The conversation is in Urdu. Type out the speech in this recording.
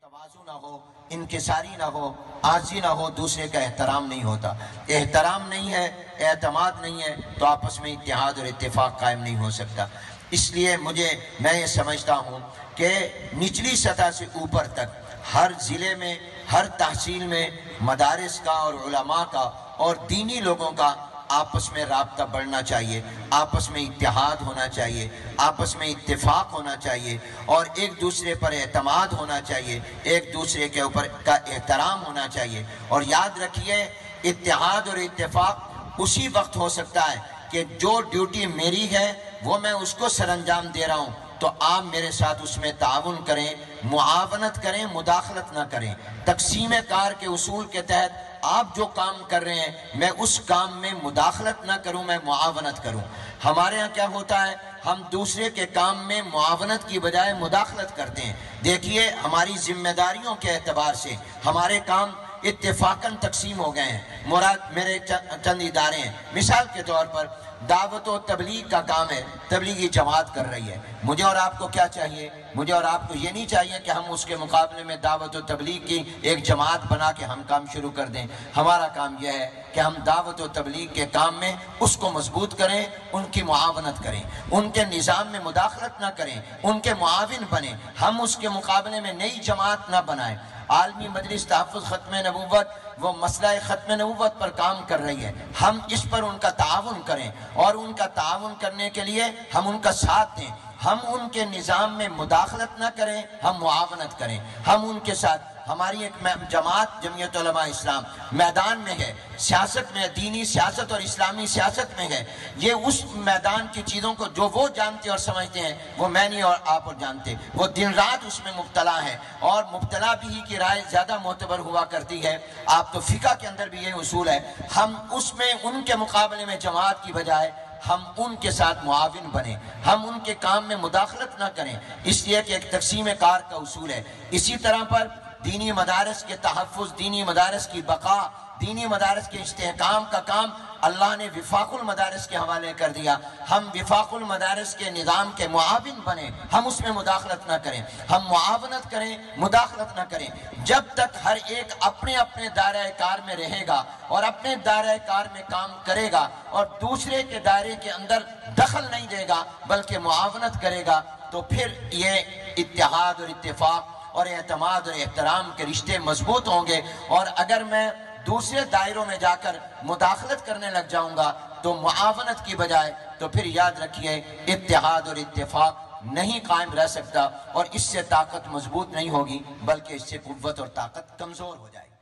تواضع نہ ہو، انکساری نہ ہو، عاجزی نہ ہو، دوسرے کا احترام نہیں ہوتا۔ احترام نہیں ہے، اعتماد نہیں ہے تو آپس میں اتحاد اور اتفاق قائم نہیں ہو سکتا۔ اس لیے میں یہ سمجھتا ہوں کہ نچلی سطح سے اوپر تک ہر ضلع میں، ہر تحصیل میں مدارس کا اور علماء کا اور دینی لوگوں کا آپس میں رابطہ بڑھنا چاہیے، آپس میں اتحاد ہونا چاہیے، آپس میں اتفاق ہونا چاہیے اور ایک دوسرے پر اعتماد ہونا چاہیے، ایک دوسرے کے اوپر کا احترام ہونا چاہیے۔ اور یاد رکھیے، اتحاد اور اتفاق اسی وقت ہو سکتا ہے کہ جو ڈیوٹی میری ہے وہ میں اس کو سر انجام دے رہا ہوں تو آپ میرے ساتھ اس میں تعاون کریں، معاونت کریں، مداخلت نہ کریں۔ تقسیم کار کے اصول کے تحت آپ جو کام کر رہے ہیں میں اس کام میں مداخلت نہ کروں، میں معاونت کروں۔ ہمارے ہاں کیا ہوتا ہے، ہم دوسرے کے کام میں معاونت کی بجائے مداخلت کرتے ہیں۔ دیکھیے، ہماری ذمہ داریوں کے اعتبار سے ہمارے کام اتفاقاً تقسیم ہو گئے ہیں۔ مراد میرے چند ادارے ہیں، مثال کے طور پر دعوت و تبلیغ کا کام ہے، تبلیغی جماعت کر رہی ہے۔ مجھے اور آپ کو کیا چاہیے؟ مجھے اور آپ کو یہ نہیں چاہیے کہ ہم اس کے مقابلے میں دعوت و تبلیغ کی ایک جماعت بنا کے ہم کام شروع کر دیں۔ ہمارا کام یہ ہے کہ ہم دعوت و تبلیغ کے کام میں اس کو مضبوط کریں، ان کی معاونت کریں، ان کے نظام میں مداخلت نہ کریں، ان کے معاون بنیں۔ ہم اس کے مقابلے میں نئی جماعت نہ بنائیں۔ عالمی مجلس تحفظ ختم نبوت وہ مسئلہ ختم نبوت پر کام کر رہی ہے، ہم اس پر ان کا تعاون کریں اور ان کا تعاون کرنے کے لیے ہم ان کا ساتھ دیں۔ ہم ان کے نظام میں مداخلت نہ کریں، ہم معاونت کریں۔ ہم ان کے ساتھ، ہماری ایک جماعت جمعیت علماء اسلام میدان میں ہے، سیاست میں، دینی سیاست اور اسلامی سیاست میں ہے۔ یہ اس میدان کی چیزوں کو جو وہ جانتے اور سمجھتے ہیں وہ میں نہیں اور آپ اور جانتے، وہ دن رات اس میں مبتلا ہیں اور مبتلا بھی کی رائے زیادہ معتبر ہوا کرتی ہے۔ آپ تو فقہ کے اندر بھی یہ اصول ہے، ہم اس میں ان کے مقابلے میں جماعت کی بجائے ہم ان کے ساتھ معاون بنیں، ہم ان کے کام میں مداخلت نہ کریں، اس لیے کہ ایک تقسیم کار کا اصول ہے۔ اسی طرح پر دینی مدارس کے تحفظ، دینی مدارس کی بقا، دینی مدارس کے استحکام کا کام اللہ نے وفاق المدارس کے حوالے کر دیا۔ ہم وفاق المدارس کے نظام کے معاون بنیں، ہم اس میں مداخلت نہ کریں، ہم معاونت کریں، مداخلت نہ کریں۔ جب تک ہر ایک اپنے اپنے دائرہ کار میں رہے گا اور اپنے دائرہ کار میں کام کرے گا اور دوسرے کے دائرے کے اندر دخل نہیں دے گا بلکہ معاونت کرے گا تو پھر یہ اتحاد اور اتفاق اور اعتماد اور احترام کے رشتے مضبوط ہوں گے۔ اور اگر میں دوسرے دائروں میں جا کر مداخلت کرنے لگ جاؤں گا تو معاونت کی بجائے تو پھر یاد رکھیے اتحاد اور اتفاق نہیں قائم رہ سکتا اور اس سے طاقت مضبوط نہیں ہوگی بلکہ اس سے قوت اور طاقت کمزور ہو جائے گی۔